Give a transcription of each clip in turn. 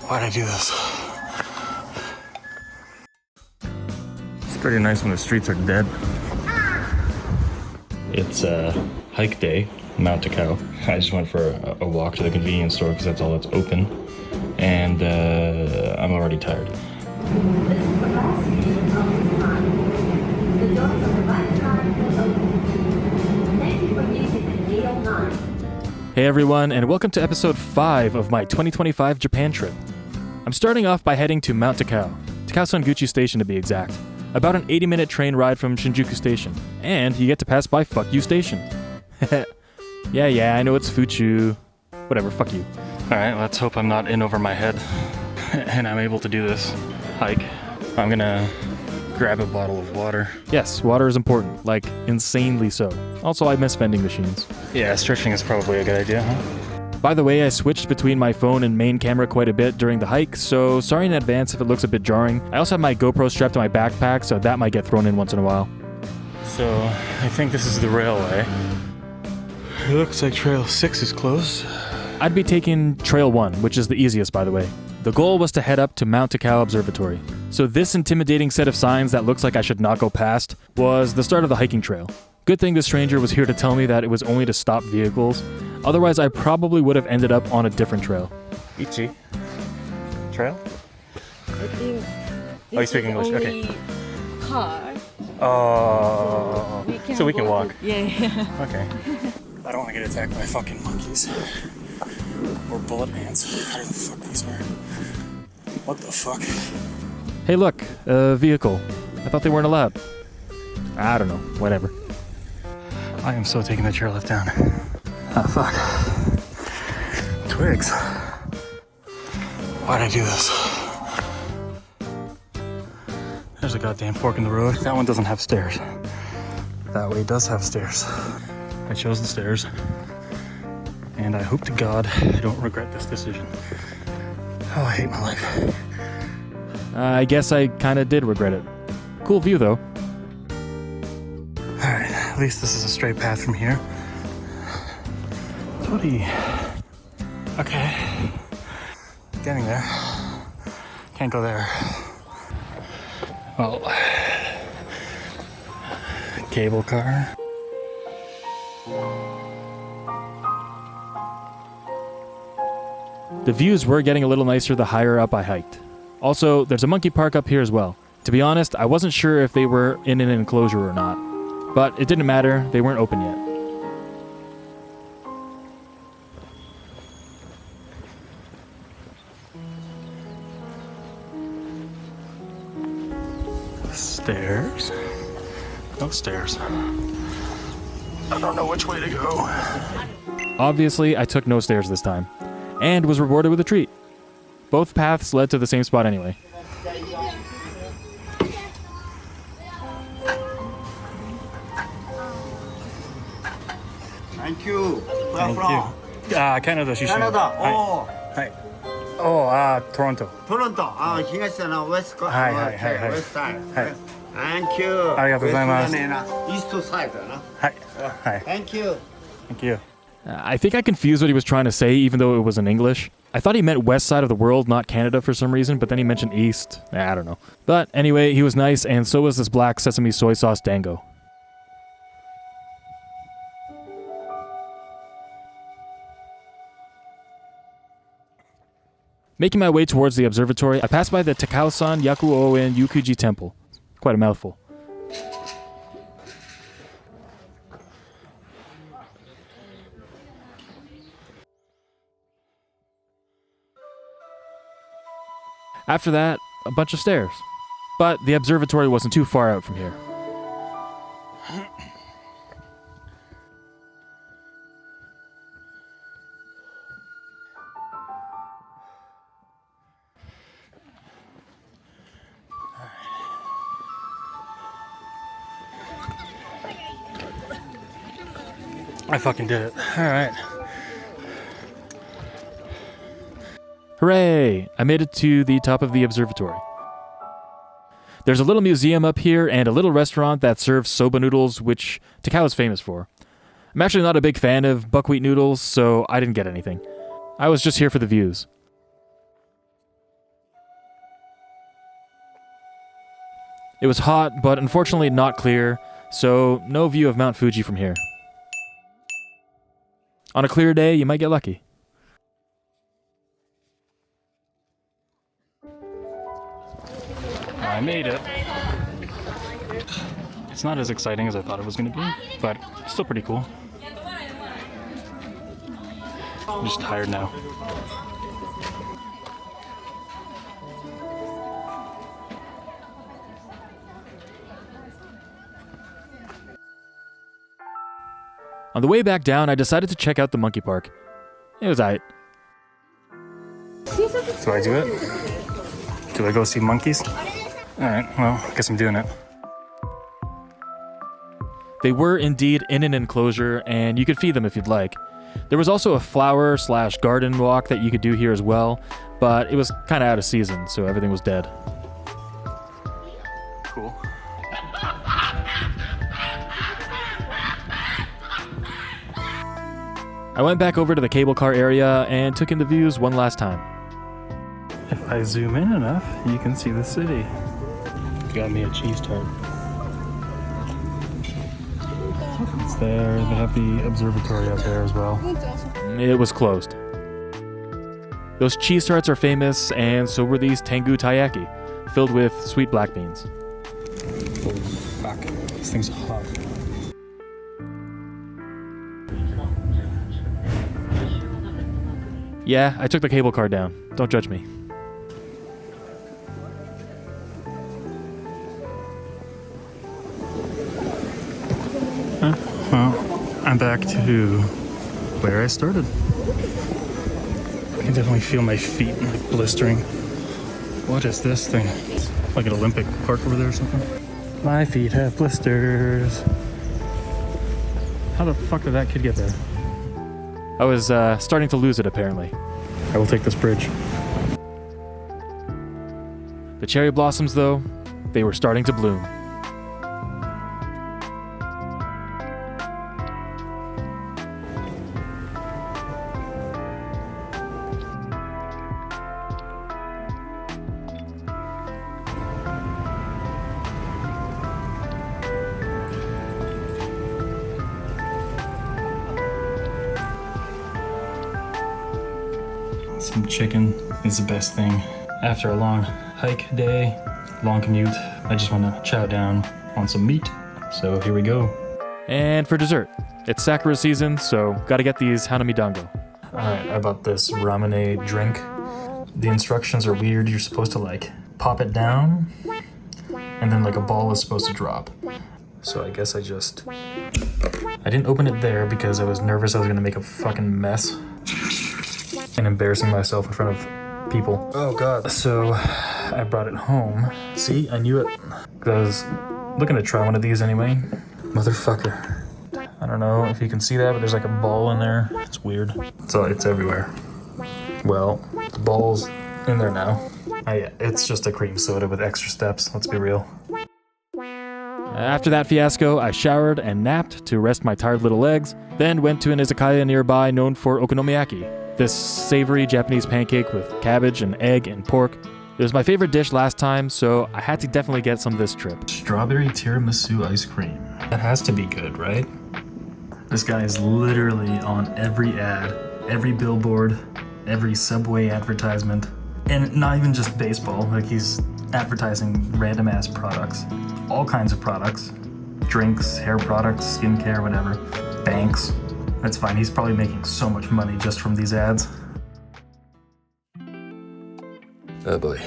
Why'd I do this? It's pretty nice when the streets are dead. It's hike day, Mount Takao. I just went for a walk to the convenience store because that's all that's open. And I'm already tired. Hey everyone, and welcome to episode 5 of my 2025 Japan trip. I'm starting off by heading to Mount Takao, Takao-san Station to be exact. About an 80-minute train ride from Shinjuku Station, and you get to pass by Fuck You Station. Yeah, I know it's Fuchu. Whatever, fuck you. Alright, let's hope I'm not in over my head, and I'm able to do this hike. I'm gonna grab a bottle of water. Yes, water is important, like insanely so. Also, I miss vending machines. Yeah, stretching is probably a good idea, huh? By the way, I switched between my phone and main camera quite a bit during the hike, so sorry in advance if it looks a bit jarring. I also have my GoPro strapped to my backpack, so that might get thrown in once in a while. So, I think this is the railway. It looks like Trail 6 is closed. I'd be taking Trail 1, which is the easiest, by the way. The goal was to head up to Mount Takao Observatory. So this intimidating set of signs that looks like I should not go past was the start of the hiking trail. Good thing the stranger was here to tell me that it was only to stop vehicles. Otherwise, I probably would have ended up on a different trail. Ichi? Trail? I think Oh, you speak English? Okay. Car. Oh, so we can walk. Yeah. Okay. I don't want to get attacked by fucking monkeys. Or bullet ants. Whatever the fuck these are. What the fuck? Hey look, a vehicle. I thought they weren't allowed. I don't know, whatever. I am so taking the chairlift down. Ah, fuck. Twigs. Why'd I do this? There's a goddamn fork in the road. That one doesn't have stairs. That way does have stairs. I chose the stairs. And I hope to God I don't regret this decision. Oh, I hate my life. I guess I kinda did regret it. Cool view though. Alright, at least this is a straight path from here. Bloody. Okay. Getting there. Can't go there. Well. Cable car. The views were getting a little nicer the higher up I hiked. Also, there's a monkey park up here as well. To be honest, I wasn't sure if they were in an enclosure or not. But it didn't matter, they weren't open yet. Stairs? No stairs. I don't know which way to go. Obviously, I took no stairs this time, and was rewarded with a treat. Both paths led to the same spot anyway. Thank you. Thank you. Canada 出身。 Canada. はい。はい。Toronto. Toronto. 東の West Coast. はい。 West Side. はい。 Thank you. ありがとうございます。 West だねな。East Side だな。はい。 Thank you. Thank you. I think I confused what he was trying to say, even though it was in English. I thought he meant west side of the world, not Canada for some reason, but then he mentioned east. I don't know. But anyway, he was nice, and so was this black sesame soy sauce dango. Making my way towards the observatory, I passed by the Takao-san Yaku-Oen Yukuji Temple. Quite a mouthful. After that, a bunch of stairs. But the observatory wasn't too far out from here. I fucking did it. Alright. Hooray! I made it to the top of the observatory. There's a little museum up here and a little restaurant that serves soba noodles, which Takao is famous for. I'm actually not a big fan of buckwheat noodles, so I didn't get anything. I was just here for the views. It was hot, but unfortunately not clear, so no view of Mount Fuji from here. On a clear day, you might get lucky. I made it. It's not as exciting as I thought it was going to be, but still pretty cool. I'm just tired now. On the way back down, I decided to check out the monkey park. It was aight. Do I do it? Do I go see monkeys? Alright, well, I guess I'm doing it. They were indeed in an enclosure, and you could feed them if you'd like. There was also a flower/garden walk that you could do here as well, but it was kind of out of season, so everything was dead. Cool. I went back over to the cable car area and took in the views one last time. If I zoom in enough, you can see the city. Got me a cheese tart. It's there. They have the observatory out there as well. It was closed. Those cheese tarts are famous, and so were these Tengu taiyaki, filled with sweet black beans. Holy fuck. This thing's hot. Yeah, I took the cable car down. Don't judge me. Well, I'm back to where I started. I can definitely feel my feet like blistering. What is this thing? Like an Olympic park over there or something? My feet have blisters. How the fuck did that kid get there? I was starting to lose it, apparently. I will take this bridge. The cherry blossoms, though, they were starting to bloom. Some chicken is the best thing. After a long hike day, long commute, I just want to chow down on some meat. So here we go. And for dessert, it's Sakura season, so gotta get these Hanami Dango. Alright, I bought this ramune drink. The instructions are weird. You're supposed to like pop it down, and then like a ball is supposed to drop. So I guess I didn't open it there because I was nervous I was gonna make a fucking mess and embarrassing myself in front of people. Oh god. So I brought it home. See, I knew it. Because I'm looking to try one of these anyway. Motherfucker. I don't know if you can see that, but there's like a ball in there. It's weird. So it's everywhere. Well, the ball's in there now. Yeah, it's just a cream soda with extra steps, let's be real. After that fiasco, I showered and napped to rest my tired little legs, then went to an izakaya nearby known for okonomiyaki, this savory Japanese pancake with cabbage and egg and pork. It was my favorite dish last time, so I had to definitely get some this trip. Strawberry tiramisu ice cream. That has to be good, right? This guy is literally on every ad, every billboard, every Subway advertisement, and not even just baseball, like he's advertising random ass products. All kinds of products. Drinks, hair products, skincare, whatever. Banks. That's fine, he's probably making so much money just from these ads. Oh boy,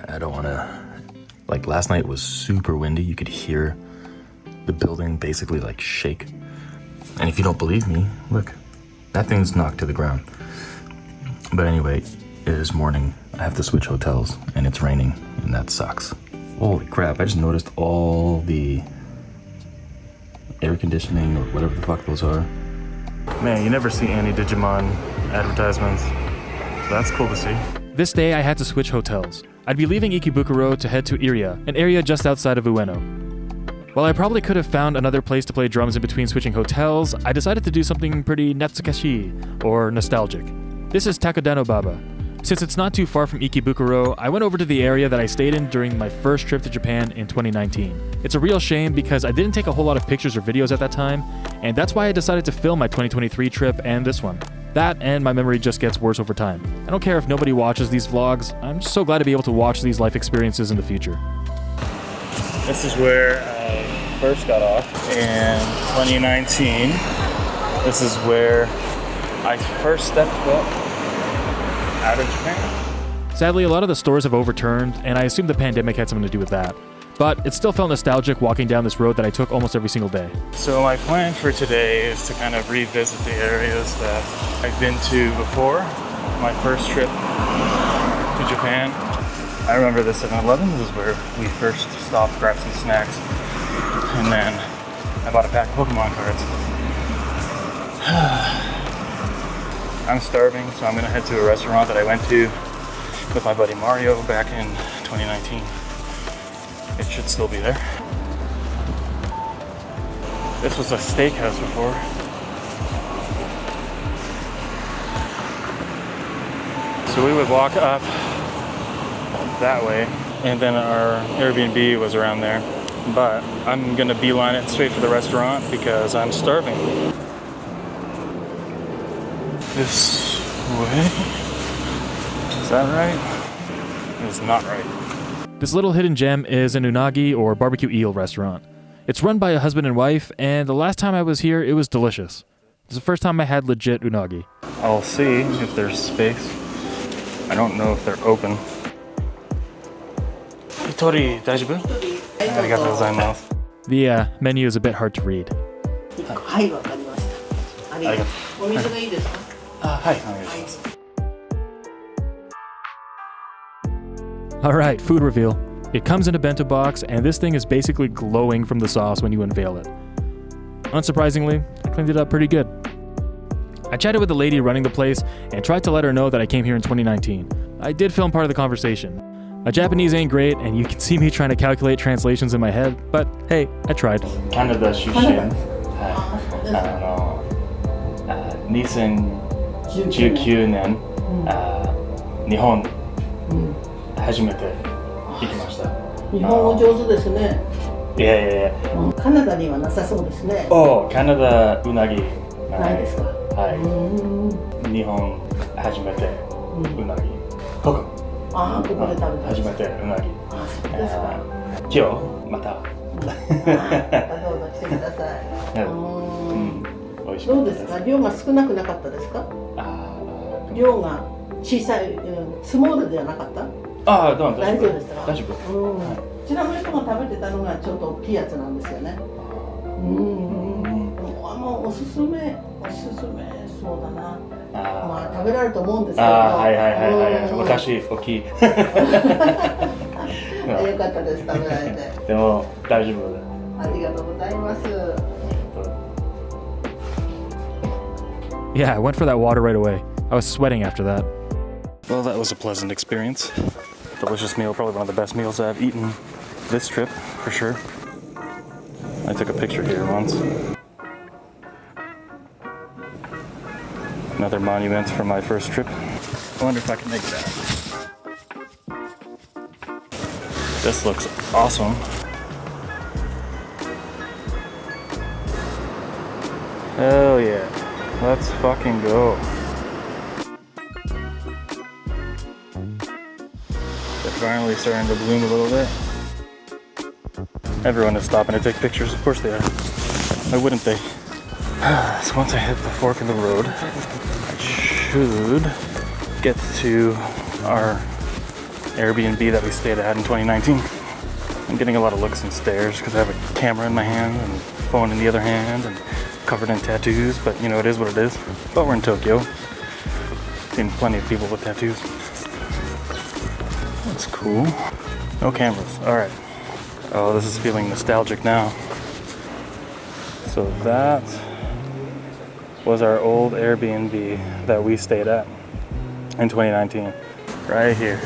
I don't wanna... Like last night was super windy, you could hear the building basically like shake. And if you don't believe me, look, that thing's knocked to the ground. But anyway, it is morning, I have to switch hotels, and it's raining, and that sucks. Holy crap, I just noticed all the air conditioning or whatever the fuck those are. Man, you never see any Digimon advertisements. So that's cool to see. This day I had to switch hotels. I'd be leaving Ikebukuro to head to Iriya, an area just outside of Ueno. While I probably could have found another place to play drums in between switching hotels, I decided to do something pretty natsukashi, or nostalgic. This is Takadanobaba, Since it's not too far from Ikebukuro, I went over to the area that I stayed in during my first trip to Japan in 2019. It's a real shame because I didn't take a whole lot of pictures or videos at that time, and that's why I decided to film my 2023 trip and this one. That and my memory just gets worse over time. I don't care if nobody watches these vlogs, I'm just so glad to be able to watch these life experiences in the future. This is where I first got off in 2019. This is where I first stepped foot out of Japan. Sadly, a lot of the stores have overturned, and I assume the pandemic had something to do with that. But it still felt nostalgic walking down this road that I took almost every single day. So my plan for today is to kind of revisit the areas that I've been to before. My first trip to Japan. I remember this 7-Eleven. This is where we first stopped, grabbed some snacks, and then I bought a pack of Pokemon cards. I'm starving, so I'm gonna head to a restaurant that I went to with my buddy Mario back in 2019. It should still be there. This was a steakhouse before. So we would walk up that way, and then our Airbnb was around there. But I'm gonna beeline it straight for the restaurant because I'm starving. This way? Is that right? It's not right. This little hidden gem is an unagi or barbecue eel restaurant. It's run by a husband and wife, and the last time I was here, it was delicious. It's the first time I had legit unagi. I'll see if there's space. I don't know if they're open. Itori, daijoubu? Arigatou gozaimasu. The menu is a bit hard to read. はい、わかりました。ありがとう。お水がいいですか？はい、お願いします。 Alright, food reveal. It comes in a bento box, and this thing is basically glowing from the sauce when you unveil it. Unsurprisingly, I cleaned it up pretty good. I chatted with the lady running the place and tried to let her know that I came here in 2019. I did film part of the conversation. My Japanese ain't great, and you can see me trying to calculate translations in my head, but hey, I tried. Canada 出身。2019年、日本初めて行きました。日本語上手ですね。いやいやいや。カナダにはなさそうですね。カナダうなぎないですか。はい。日本初めてうなぎ。ここ。ああ、ここで食べた。初めてうなぎ。あ、そうですか。今日また。どうぞ来てください。美味しい。どうですか。量が少なくなかったですか。量が小さい、スモールではなかった。ああ、どうも大丈夫ですか。大丈夫。こちらの人が食べてたのがちょっと大きいやつなんですよね。もうおすすめそうだな。まあ食べられると思うんですけど。はいはいはいはい。昔大きい。よかったです、食べられて。でも大丈夫。ありがとうございます。Yeah, I went for that water right away. I was sweating after that. Well, that was a pleasant experience. Delicious meal, probably one of the best meals I've eaten this trip, for sure. I took a picture here once. Another monument from my first trip. I wonder if I can make that. This looks awesome. Hell yeah. Let's fucking go. They're finally starting to bloom a little bit. Everyone is stopping to take pictures, of course they are. Why wouldn't they? So once I hit the fork in the road, I should get to our Airbnb that we stayed at in 2019. I'm getting a lot of looks and stares because I have a camera in my hand and phone in the other hand and covered in tattoos, but you know, it is what it is. But we're in Tokyo. Seen plenty of people with tattoos. That's cool. No cameras. Alright. Oh, this is feeling nostalgic now. So that was our old Airbnb that we stayed at in 2019. Right here.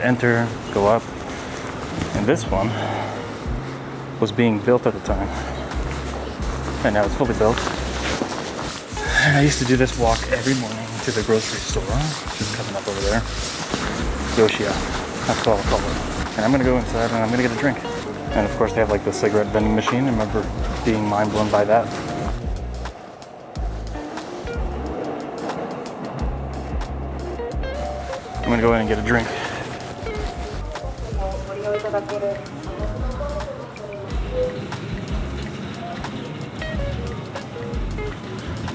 Enter, go up. And this one was being built at the time. And now it's fully built. And I used to do this walk every morning to the grocery store, which is coming up over there. Yoshia. That's what I'll call it. And I'm gonna go inside and I'm gonna get a drink. And of course they have like the cigarette vending machine. I remember being mind blown by that. I'm gonna go in and get a drink.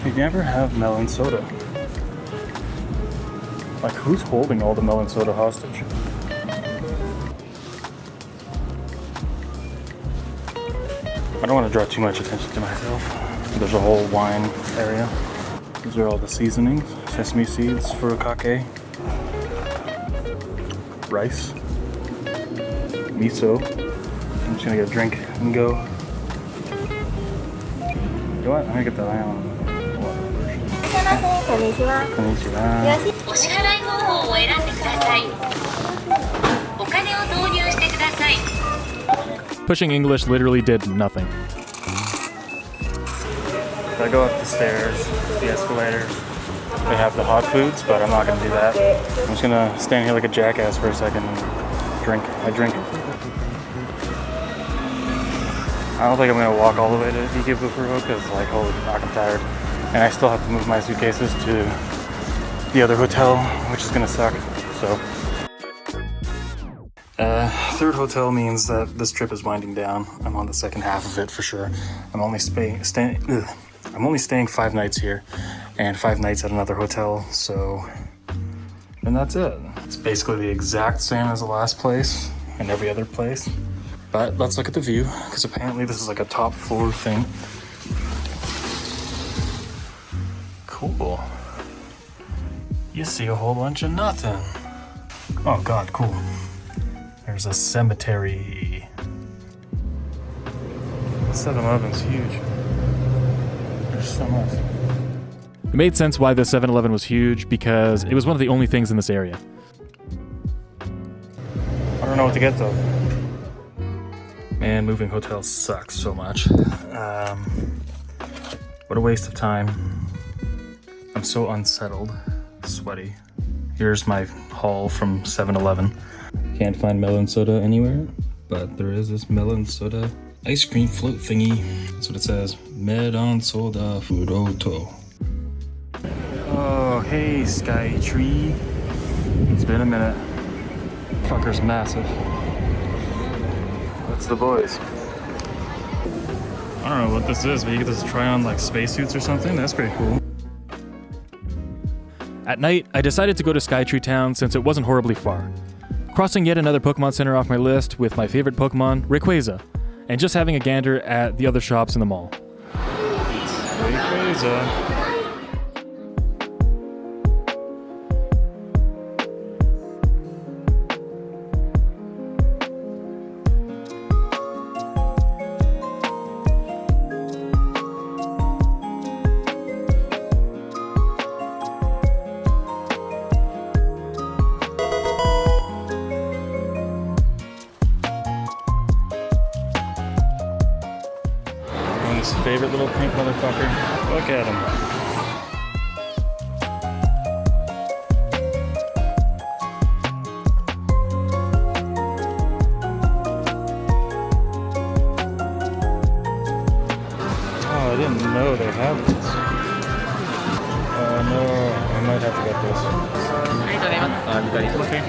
They never have melon soda. Like, who's holding all the melon soda hostage? I don't want to draw too much attention to myself. There's a whole wine area. These are all the seasonings. Sesame seeds for kake. Rice. Miso. I'm just gonna get a drink and go. You know what? I'm gonna get the water version. Konnichiwa. お支払い方法を選んでください。お金を投入してください。 Pushing English literally did nothing. I go up the stairs, the escalators. They have the hot foods, but I'm not gonna do that. I'm just gonna stand here like a jackass for a second and drink my drink. I don't think I'm gonna walk all the way to Ikebukuro because, like, holy fuck, I'm tired. And I still have to move my suitcases to the other hotel, which is gonna suck, so. Third hotel means that this trip is winding down. I'm on the second half of it for sure. I'm only staying 5 nights here and 5 nights at another hotel, so. And that's it. It's basically the exact same as the last place and every other place. But let's look at the view, because apparently this is like a top floor thing. Cool. You see a whole bunch of nothing. Oh god, cool. There's a cemetery. 7-Eleven's huge. There's so much. It made sense why the 7-Eleven was huge because it was one of the only things in this area. I don't know what to get though. Man, moving hotels sucks so much. What a waste of time. I'm so unsettled, sweaty. Here's my haul from 7-Eleven. Can't find melon soda anywhere, but there is this melon soda ice cream float thingy. That's what it says. Melon soda furoto. Oh, hey, Skytree. It's been a minute. Fucker's massive. That's the boys. I don't know what this is, but you get to try on like spacesuits or something. That's pretty cool. At night, I decided to go to Skytree Town since it wasn't horribly far. Crossing yet another Pokemon Center off my list with my favorite Pokemon, Rayquaza, and just having a gander at the other shops in the mall. Rayquaza. His favorite little pink motherfucker. Look at him. Oh, I didn't know they had this. Oh no, I might have to get this. Okay.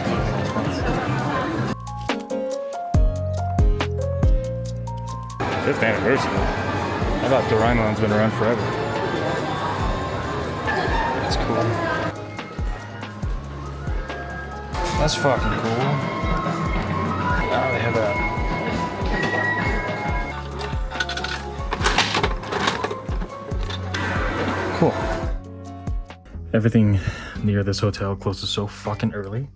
Fifth anniversary. I thought Doraemon's been around forever. That's cool. That's fucking cool. Oh, they have that. Cool. Everything near this hotel closes so fucking early.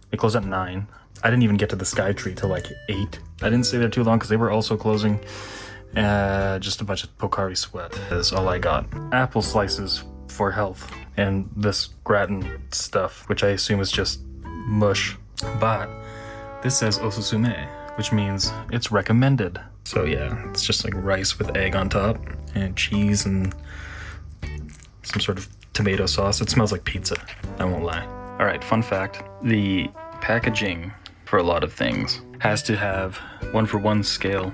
They close at 9. I didn't even get to the Skytree till like 8. I didn't stay there too long because they were also closing. Just a bunch of Pocari Sweat is all I got. Apple slices for health, and this gratin stuff, which I assume is just mush. But this says osusume, which means it's recommended. So yeah, it's just like rice with egg on top, and cheese and some sort of tomato sauce. It smells like pizza, I won't lie. Alright, fun fact. The packaging for a lot of things has to have 1-for-1 scale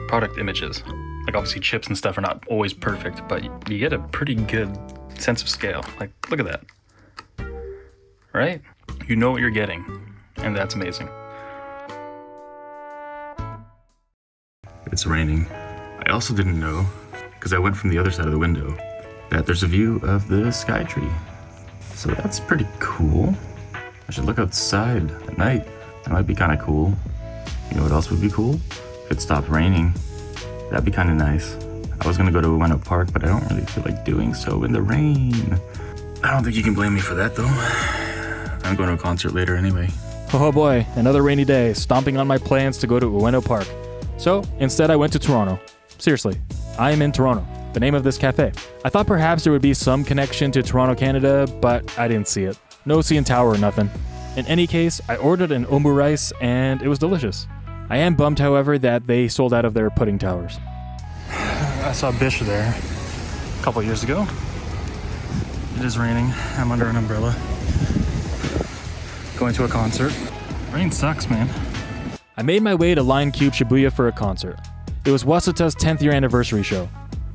product images. Like obviously chips and stuff are not always perfect, but you get a pretty good sense of scale. Like look at that, right? You know what you're getting, and that's amazing. It's raining. I also didn't know, because I went from the other side of the window, that there's a view of the Skytree. So that's pretty cool. I should look outside at night. That might be kind of cool. You know what else would be cool? If it stopped raining. That'd be kind of nice. I was gonna go to Ueno Park, but I don't really feel like doing so in the rain. I don't think you can blame me for that though. I'm going to a concert later anyway. Oh boy, another rainy day, stomping on my plans to go to Ueno Park. So, instead I went to Toronto. Seriously, I am in Toronto, the name of this cafe. I thought perhaps there would be some connection to Toronto, Canada, but I didn't see it. No CN Tower or nothing. In any case, I ordered an ombu rice and it was delicious. I am bummed, however, that they sold out of their pudding towers. I saw Bish there a couple years ago. It is raining. I'm under an umbrella. Going to a concert. Rain sucks, man. I made my way to Line Cube Shibuya for a concert. It was Wasuta's 10th year anniversary show.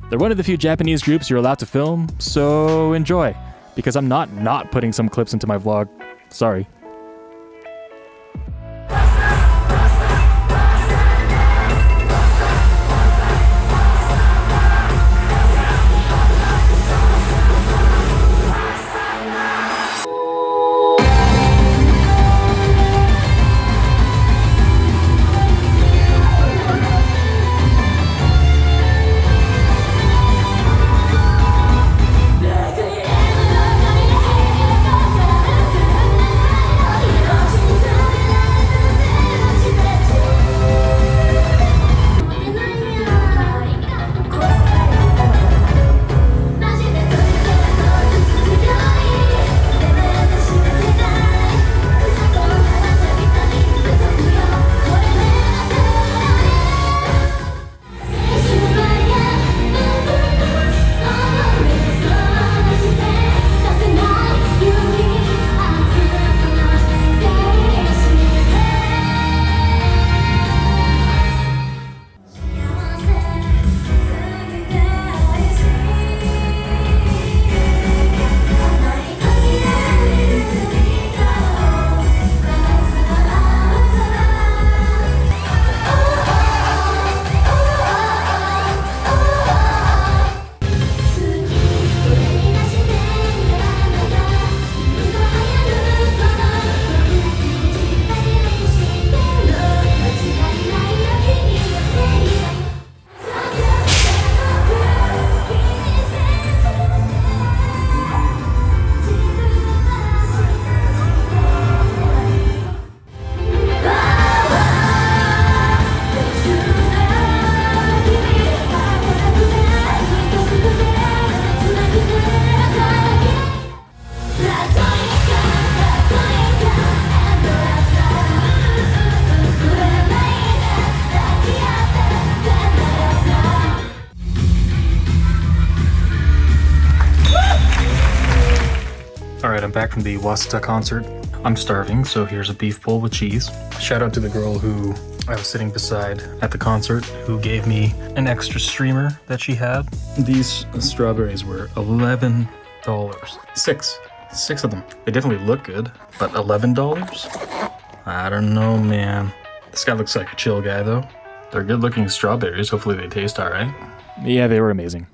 They're one of the few Japanese groups you're allowed to film, so enjoy. Because I'm not putting some clips into my vlog. Sorry. Alright, I'm back from the Wasuta concert. I'm starving, so here's a beef bowl with cheese. Shout out to the girl who I was sitting beside at the concert who gave me an extra streamer that she had. These strawberries were $11. Six of them. They definitely look good, but $11? I don't know, man. This guy looks like a chill guy, though. They're good looking strawberries. Hopefully they taste alright. Yeah, they were amazing.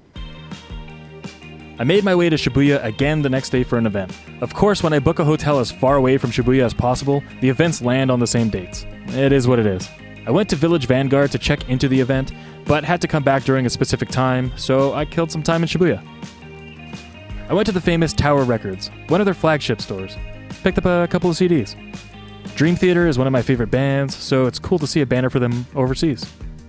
I made my way to Shibuya again the next day for an event. Of course, when I book a hotel as far away from Shibuya as possible, the events land on the same dates. It is what it is. I went to Village Vanguard to check into the event, but had to come back during a specific time, so I killed some time in Shibuya. I went to the famous Tower Records, one of their flagship stores. Picked up a couple of CDs. Dream Theater is one of my favorite bands, so it's cool to see a banner for them overseas.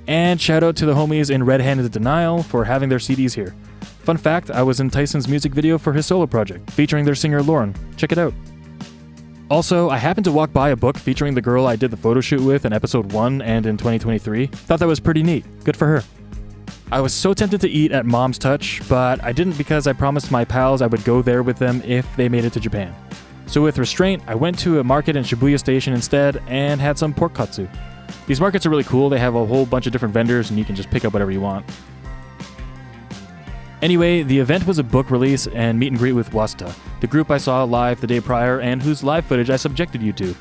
And shout out to the homies in Red Handed Denial for having their CDs here. Fun fact, I was in Tyson's music video for his solo project, featuring their singer Lauren. Check it out. Also, I happened to walk by a book featuring the girl I did the photo shoot with in episode 1 and in 2023. Thought that was pretty neat. Good for her. I was so tempted to eat at Mom's Touch, but I didn't because I promised my pals I would go there with them if they made it to Japan. So with restraint, I went to a market in Shibuya Station instead and had some pork katsu. These markets are really cool. They have a whole bunch of different vendors and you can just pick up whatever you want. Anyway, the event was a book release and meet and greet with Wasuta, the group I saw live the day prior and whose live footage I subjected you to.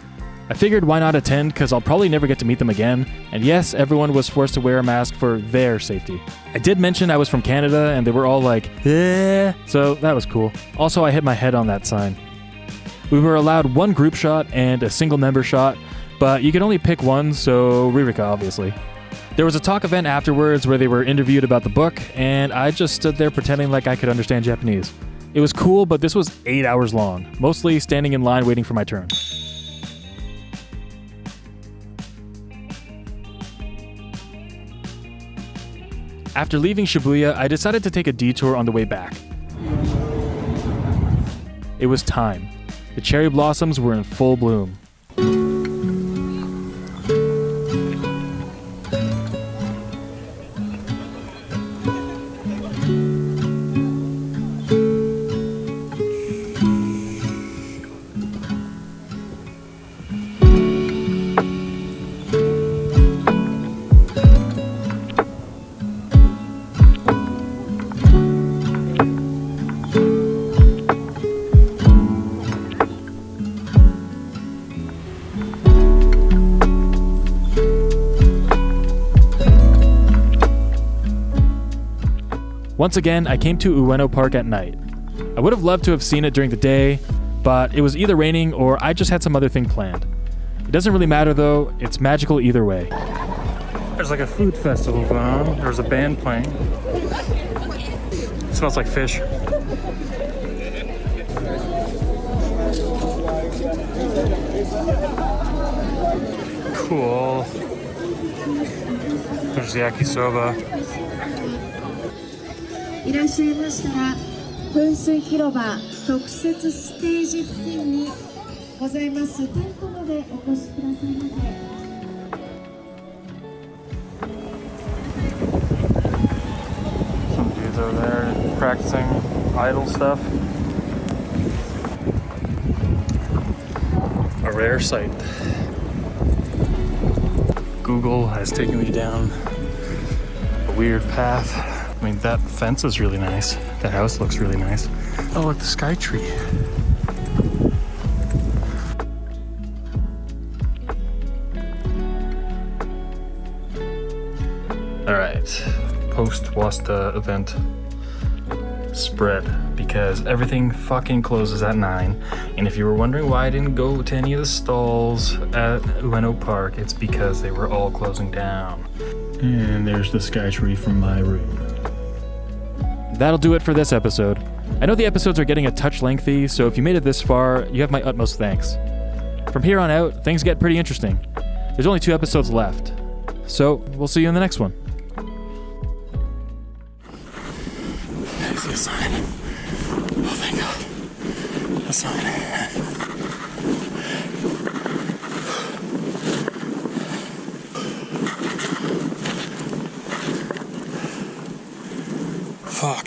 I figured why not attend because I'll probably never get to meet them again, and yes, everyone was forced to wear a mask for their safety. I did mention I was from Canada and they were all like, eh, so that was cool. Also, I hit my head on that sign. We were allowed one group shot and a single member shot, but you could only pick one, so Ririka obviously. There was a talk event afterwards where they were interviewed about the book, and I just stood there pretending like I could understand Japanese. It was cool, but this was 8 hours long, mostly standing in line waiting for my turn. After leaving Shibuya, I decided to take a detour on the way back. It was time. The cherry blossoms were in full bloom. Once again, I came to Ueno Park at night. I would have loved to have seen it during the day, but it was either raining or I just had some other thing planned. It doesn't really matter though, it's magical either way. There's like a food festival going on. There's a band playing. It smells like fish. Cool. There's yakisoba. いらっしゃいましたら噴水広場特設ステージ付近にございますテントまでお越しくださいませ。 Some dudes over there practicing idol stuff. A rare sight. Google has taken me down a weird path. I mean, that fence is really nice. The house looks really nice. Oh, look, the Skytree. All right, post-Wasuta event spread, because everything fucking closes at 9. And if you were wondering why I didn't go to any of the stalls at Ueno Park, it's because they were all closing down. And there's the Skytree from my room. That'll do it for this episode. I know the episodes are getting a touch lengthy, so if you made it this far, you have my utmost thanks. From here on out, things get pretty interesting. There's only 2 episodes left. So, we'll see you in the next one. I see a sign. Oh, thank God. A sign.